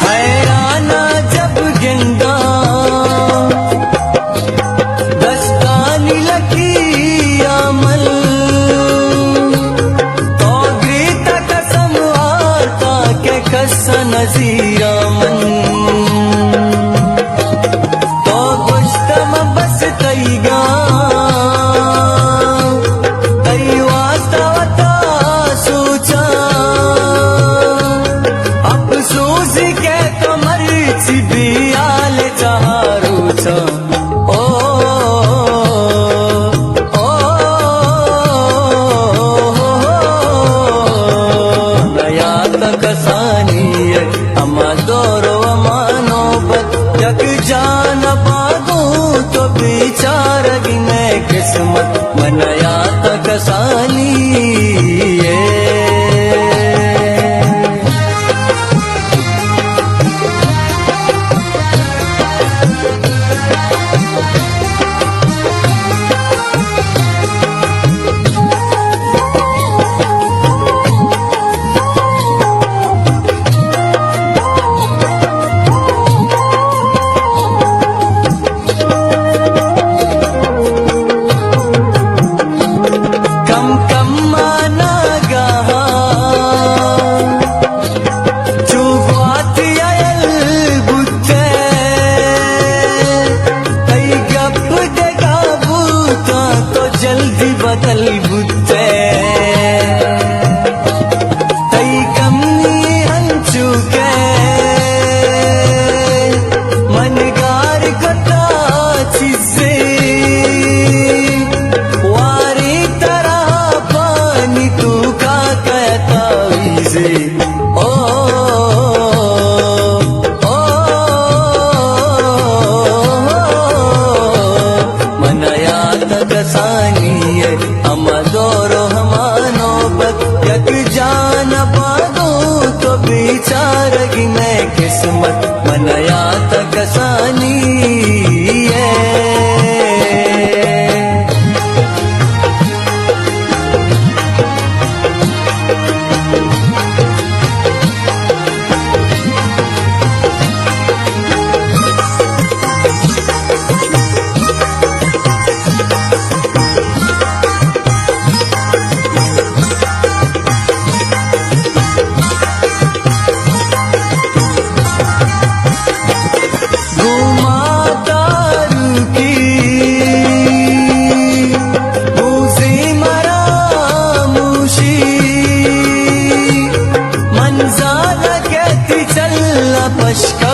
हैराना जब गेंदा दस्तानी लकी अमल तो गीता कसम वार्ता के कसा नजीरा मन तो गुश्तम बस तैगा तई वास्तवता सोचा अफसोस के तो मर्ची भी आल चारू छा ओ नया तक सानी अमा दोरो मानो यक जान पागू तो बिचार गिने किस्मत मनया तक सानी जल्दी बदल बुते तई कमी हंचू के मनगार कटा चीजे वारी तरह पानी तू का कहता विजे ओ मनया तक सानी अमा दोरो हमानो बत यक जान पागो तो बिचार गिने किस्मत मनया तक सानी पश्का